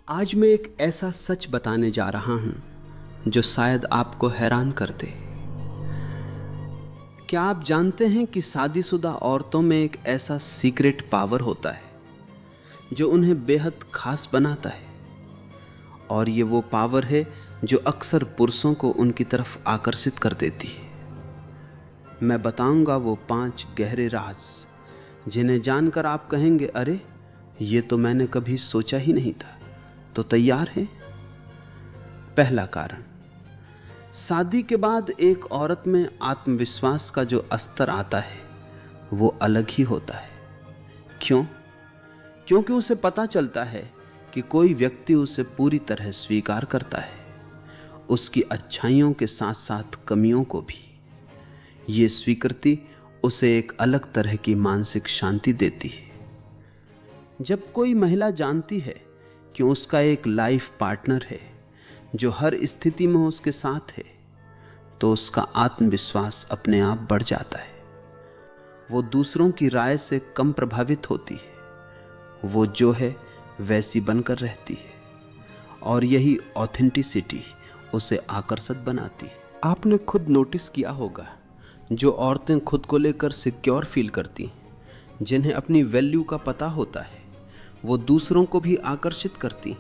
आज मैं एक ऐसा सच बताने जा रहा हूं जो शायद आपको हैरान कर दे। क्या आप जानते हैं कि शादीशुदा औरतों में एक ऐसा सीक्रेट पावर होता है जो उन्हें बेहद खास बनाता है, और ये वो पावर है जो अक्सर पुरुषों को उनकी तरफ आकर्षित कर देती है। मैं बताऊंगा वो 5 गहरे राज जिन्हें जानकर आप कहेंगे, अरे ये तो मैंने कभी सोचा ही नहीं था। तो तैयार हैं? पहला कारण, शादी के बाद एक औरत में आत्मविश्वास का जो स्तर आता है वो अलग ही होता है। क्यों? क्योंकि उसे पता चलता है कि कोई व्यक्ति उसे पूरी तरह स्वीकार करता है, उसकी अच्छाइयों के साथ साथ कमियों को भी। ये स्वीकृति उसे एक अलग तरह की मानसिक शांति देती है। जब कोई महिला जानती है कि उसका एक लाइफ पार्टनर है जो हर स्थिति में उसके साथ है, तो उसका आत्मविश्वास अपने आप बढ़ जाता है। वो दूसरों की राय से कम प्रभावित होती है, वो जो है वैसी बनकर रहती है, और यही ऑथेंटिसिटी उसे आकर्षक बनाती है। आपने खुद नोटिस किया होगा, जो औरतें खुद को लेकर सिक्योर फील करती, जिन्हें अपनी वैल्यू का पता होता है, वो दूसरों को भी आकर्षित करती।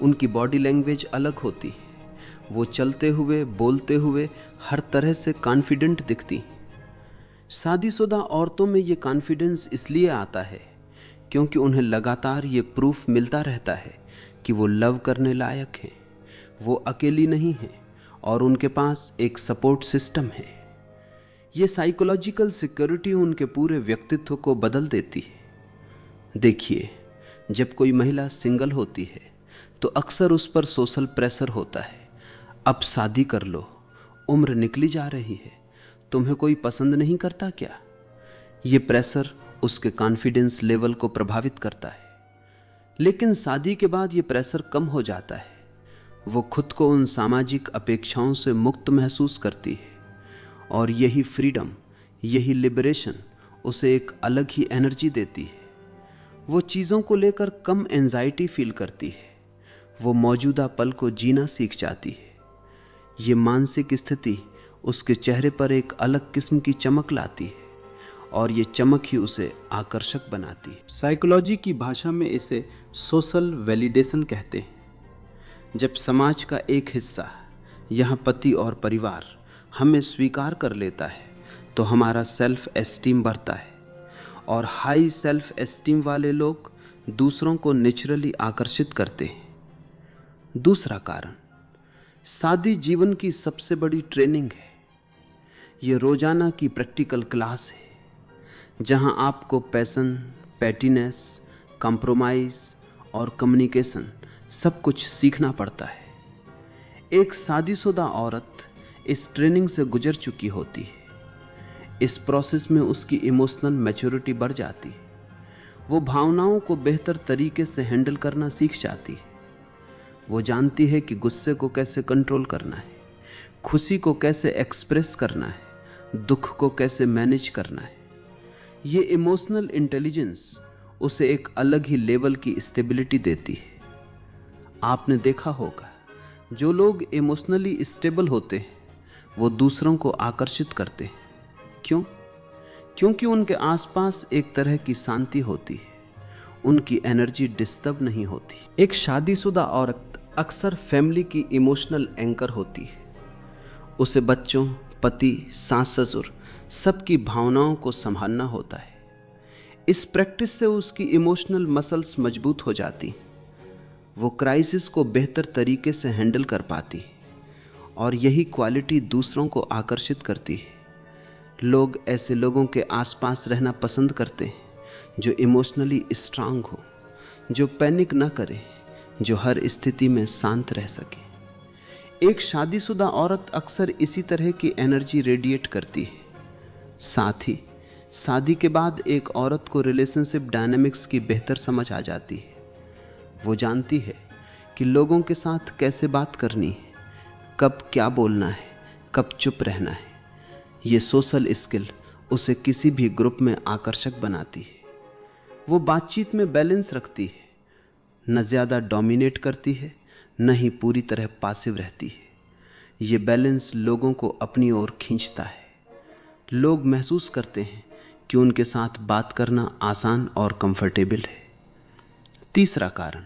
उनकी बॉडी लैंग्वेज अलग होती है, वो चलते हुए बोलते हुए हर तरह से कॉन्फिडेंट दिखती। शादीशुदा औरतों में ये कॉन्फिडेंस इसलिए आता है क्योंकि उन्हें लगातार ये प्रूफ मिलता रहता है कि वो लव करने लायक हैं, वो अकेली नहीं हैं, और उनके पास एक सपोर्ट सिस्टम है। ये साइकोलॉजिकल सिक्योरिटी उनके पूरे व्यक्तित्व को बदल देती है। देखिए, जब कोई महिला सिंगल होती है तो अक्सर उस पर सोशल प्रेशर होता है। अब शादी कर लो, उम्र निकली जा रही है, तुम्हें कोई पसंद नहीं करता क्या? ये प्रेशर उसके कॉन्फिडेंस लेवल को प्रभावित करता है। लेकिन शादी के बाद ये प्रेशर कम हो जाता है। वो खुद को उन सामाजिक अपेक्षाओं से मुक्त महसूस करती है, और यही फ्रीडम, यही लिबरेशन उसे एक अलग ही एनर्जी देती है। वो चीज़ों को लेकर कम एंजाइटी फील करती है, वो मौजूदा पल को जीना सीख जाती है। ये मानसिक स्थिति उसके चेहरे पर एक अलग किस्म की चमक लाती है, और ये चमक ही उसे आकर्षक बनाती है। साइकोलॉजी की भाषा में इसे सोशल वैलिडेशन कहते हैं। जब समाज का एक हिस्सा, यहाँ पति और परिवार, हमें स्वीकार कर लेता है तो हमारा सेल्फ एस्टीम बढ़ता है, और हाई सेल्फ एस्टीम वाले लोग दूसरों को नेचुरली आकर्षित करते हैं। दूसरा कारण, शादी जीवन की सबसे बड़ी ट्रेनिंग है। ये रोजाना की प्रैक्टिकल क्लास है जहां आपको पैशन, पैटीनेस, कॉम्प्रोमाइज और कम्युनिकेशन सब कुछ सीखना पड़ता है। एक शादीशुदा औरत इस ट्रेनिंग से गुजर चुकी होती है। इस प्रोसेस में उसकी इमोशनल मैच्योरिटी बढ़ जाती है। वो भावनाओं को बेहतर तरीके से हैंडल करना सीख जाती है। वो जानती है कि गुस्से को कैसे कंट्रोल करना है, खुशी को कैसे एक्सप्रेस करना है, दुख को कैसे मैनेज करना है। ये इमोशनल इंटेलिजेंस उसे एक अलग ही लेवल की स्टेबिलिटी देती है। आपने देखा होगा, जो लोग इमोशनली स्टेबल होते हैं वो दूसरों को आकर्षित करते हैं। क्यों? क्योंकि उनके आसपास एक तरह की शांति होती है, उनकी एनर्जी डिस्टर्ब नहीं होती। एक शादीशुदा औरत अक्सर फैमिली की इमोशनल एंकर होती है। उसे बच्चों, पति, सास ससुर सबकी भावनाओं को संभालना होता है। इस प्रैक्टिस से उसकी इमोशनल मसल्स मजबूत हो जाती। वो क्राइसिस को बेहतर तरीके से हैंडल कर पाती है, और यही क्वालिटी दूसरों को आकर्षित करती है। लोग ऐसे लोगों के आसपास रहना पसंद करते हैं जो इमोशनली स्ट्रांग हो, जो पैनिक ना करे, जो हर स्थिति में शांत रह सके। एक शादीशुदा औरत अक्सर इसी तरह की एनर्जी रेडिएट करती है। साथ ही शादी के बाद एक औरत को रिलेशनशिप डायनामिक्स की बेहतर समझ आ जाती है। वो जानती है कि लोगों के साथ कैसे बात करनी है, कब क्या बोलना है, कब चुप रहना है। ये सोशल स्किल उसे किसी भी ग्रुप में आकर्षक बनाती है। वो बातचीत में बैलेंस रखती है, न ज़्यादा डोमिनेट करती है, न ही पूरी तरह पासिव रहती है। ये बैलेंस लोगों को अपनी ओर खींचता है। लोग महसूस करते हैं कि उनके साथ बात करना आसान और कंफर्टेबल है। तीसरा कारण,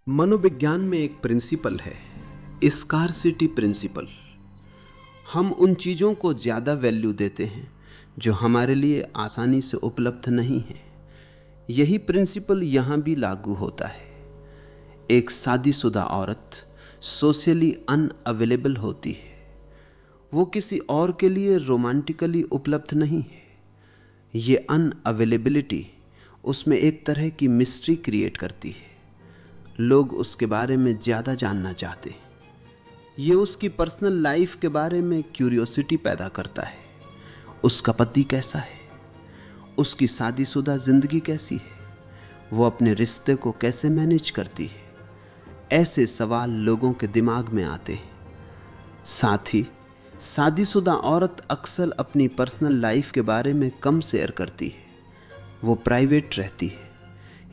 मनोविज्ञान में एक प्रिंसिपल है, स्कार्सिटी प्रिंसिपल। हम उन चीज़ों को ज़्यादा वैल्यू देते हैं जो हमारे लिए आसानी से उपलब्ध नहीं है। यही प्रिंसिपल यहाँ भी लागू होता है। एक शादीशुदा औरत सोशली अनअवेलेबल होती है। वो किसी और के लिए रोमांटिकली उपलब्ध नहीं है। ये अनअवेलेबिलिटी उसमें एक तरह की मिस्ट्री क्रिएट करती है। लोग उसके बारे में ज़्यादा जानना चाहते हैं। ये उसकी पर्सनल लाइफ के बारे में क्यूरियोसिटी पैदा करता है। उसका पति कैसा है, उसकी शादीशुदा जिंदगी कैसी है, वो अपने रिश्ते को कैसे मैनेज करती है, ऐसे सवाल लोगों के दिमाग में आते हैं। साथ ही शादीशुदा औरत अक्सर अपनी पर्सनल लाइफ के बारे में कम शेयर करती है। वो प्राइवेट रहती है।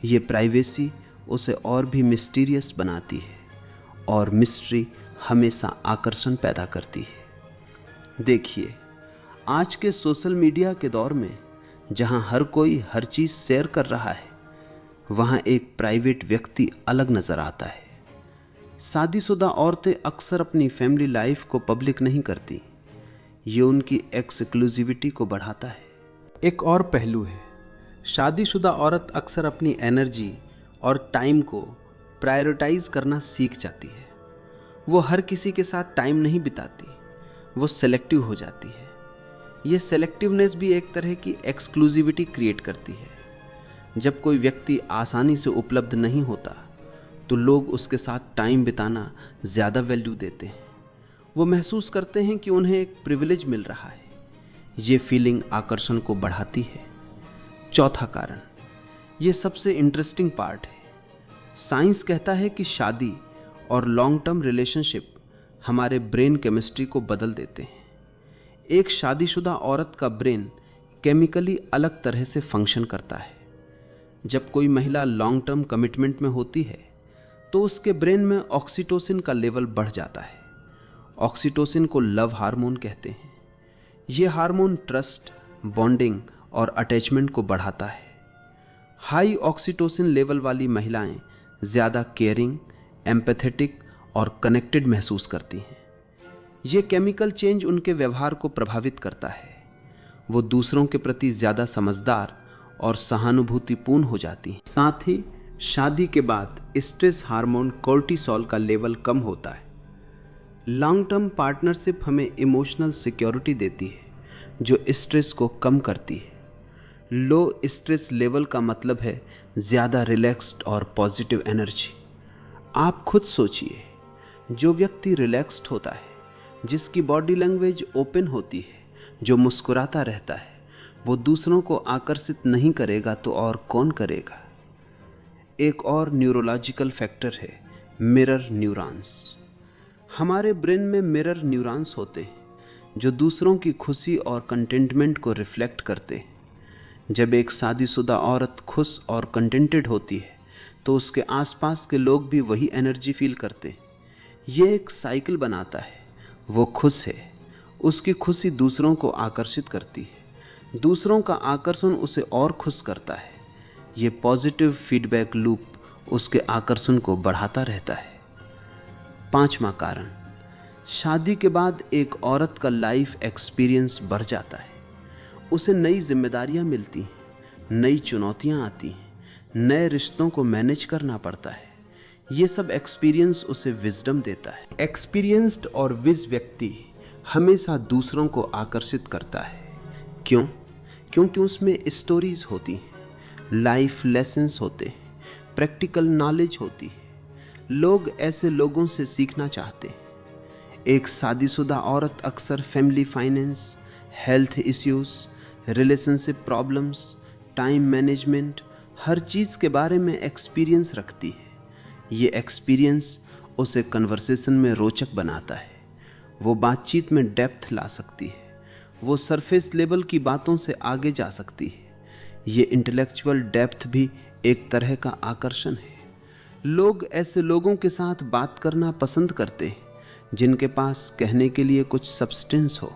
ये प्राइवेसी उसे और भी मिस्टीरियस बनाती है, और मिस्ट्री हमेशा आकर्षण पैदा करती है। देखिए, आज के सोशल मीडिया के दौर में जहां हर कोई हर चीज शेयर कर रहा है, वहां एक प्राइवेट व्यक्ति अलग नजर आता है। शादीशुदा औरतें अक्सर अपनी फैमिली लाइफ को पब्लिक नहीं करती। ये उनकी एक्सक्लूसिविटी को बढ़ाता है। एक और पहलू है, शादीशुदा औरत अक्सर अपनी एनर्जी और टाइम को प्रायोरिटाइज करना सीख जाती है। वो हर किसी के साथ टाइम नहीं बिताती, वो सेलेक्टिव हो जाती है। ये सेलेक्टिवनेस भी एक तरह की एक्सक्लूसिविटी क्रिएट करती है। जब कोई व्यक्ति आसानी से उपलब्ध नहीं होता तो लोग उसके साथ टाइम बिताना ज़्यादा वैल्यू देते हैं। वो महसूस करते हैं कि उन्हें एक प्रिविलेज मिल रहा है। ये फीलिंग आकर्षण को बढ़ाती है। चौथा कारण, ये सबसे इंटरेस्टिंग पार्ट है। साइंस कहता है कि शादी और लॉन्ग टर्म रिलेशनशिप हमारे ब्रेन केमिस्ट्री को बदल देते हैं। एक शादीशुदा औरत का ब्रेन केमिकली अलग तरह से फंक्शन करता है। जब कोई महिला लॉन्ग टर्म कमिटमेंट में होती है तो उसके ब्रेन में ऑक्सीटोसिन का लेवल बढ़ जाता है। ऑक्सीटोसिन को लव हार्मोन कहते हैं। यह हार्मोन ट्रस्ट, बॉन्डिंग और अटैचमेंट को बढ़ाता है। हाई ऑक्सीटोसिन लेवल वाली महिलाएं ज़्यादा केयरिंग, एम्पैथेटिक और कनेक्टेड महसूस करती हैं। यह केमिकल चेंज उनके व्यवहार को प्रभावित करता है। वो दूसरों के प्रति ज़्यादा समझदार और सहानुभूतिपूर्ण हो जाती हैं। साथ ही शादी के बाद स्ट्रेस हार्मोन कोर्टिसोल का लेवल कम होता है। लॉन्ग टर्म पार्टनरशिप हमें इमोशनल सिक्योरिटी देती है जो स्ट्रेस को कम करती है। लो स्ट्रेस लेवल का मतलब है ज़्यादा रिलैक्स्ड और पॉजिटिव एनर्जी। आप खुद सोचिए, जो व्यक्ति रिलैक्स्ड होता है, जिसकी बॉडी लैंग्वेज ओपन होती है, जो मुस्कुराता रहता है, वो दूसरों को आकर्षित नहीं करेगा तो और कौन करेगा। एक और न्यूरोलॉजिकल फैक्टर है मिरर न्यूरॉन्स। हमारे ब्रेन में मिरर न्यूरॉन्स होते हैं जो दूसरों की खुशी और कंटेंटमेंट को रिफ्लेक्ट करते हैं। जब एक शादीशुदा औरत खुश और कंटेंटेड होती है तो उसके आसपास के लोग भी वही एनर्जी फील करते हैं। ये एक साइकिल बनाता है। वो खुश है, उसकी खुशी दूसरों को आकर्षित करती है, दूसरों का आकर्षण उसे और खुश करता है। ये पॉजिटिव फीडबैक लूप उसके आकर्षण को बढ़ाता रहता है। पांचवा कारण, शादी के बाद एक औरत का लाइफ एक्सपीरियंस बढ़ जाता है। उसे नई जिम्मेदारियां मिलती हैं, नई चुनौतियां आती हैं, नए रिश्तों को मैनेज करना पड़ता है। ये सब एक्सपीरियंस उसे विजडम देता है। एक्सपीरियंस्ड और विज व्यक्ति हमेशा दूसरों को आकर्षित करता है। क्यों? क्योंकि उसमें स्टोरीज होती हैं, लाइफ लेसन्स होते हैं, प्रैक्टिकल नॉलेज होती है। लोग ऐसे लोगों से सीखना चाहते हैं। एक शादीशुदा औरत अक्सर family finance, health issues, relationship problems, time management, हर चीज़ के बारे में एक्सपीरियंस रखती है। ये एक्सपीरियंस उसे कन्वर्सेशन में रोचक बनाता है। वो बातचीत में डेप्थ ला सकती है। वो सरफेस लेवल की बातों से आगे जा सकती है। ये इंटेलेक्चुअल डेप्थ भी एक तरह का आकर्षण है। लोग ऐसे लोगों के साथ बात करना पसंद करते हैं जिनके पास कहने के लिए कुछ सब्सटेंस हो।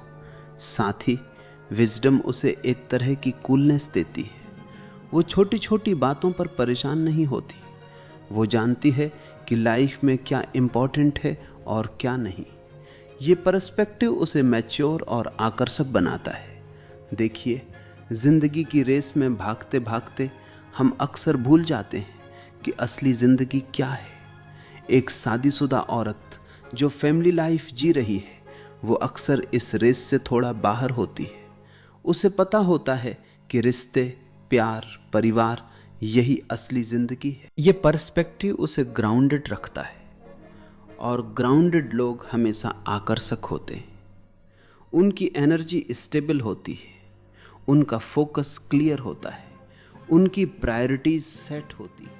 साथ ही विजडम उसे एक तरह की कूलनेस देती है। वो छोटी छोटी बातों पर परेशान नहीं होती। वो जानती है कि लाइफ में क्या इंपॉर्टेंट है और क्या नहीं। ये पर्सपेक्टिव उसे मैच्योर और आकर्षक बनाता है। देखिए, जिंदगी की रेस में भागते भागते हम अक्सर भूल जाते हैं कि असली जिंदगी क्या है। एक शादीशुदा औरत जो फैमिली लाइफ जी रही है, वो अक्सर इस रेस से थोड़ा बाहर होती है। उसे पता होता है कि रिश्ते, प्यार, परिवार यही असली जिंदगी है। ये पर्सपेक्टिव उसे ग्राउंडेड रखता है, और ग्राउंडेड लोग हमेशा आकर्षक होते हैं। उनकी एनर्जी स्टेबल होती है, उनका फोकस क्लियर होता है, उनकी प्रायोरिटीज सेट होती है।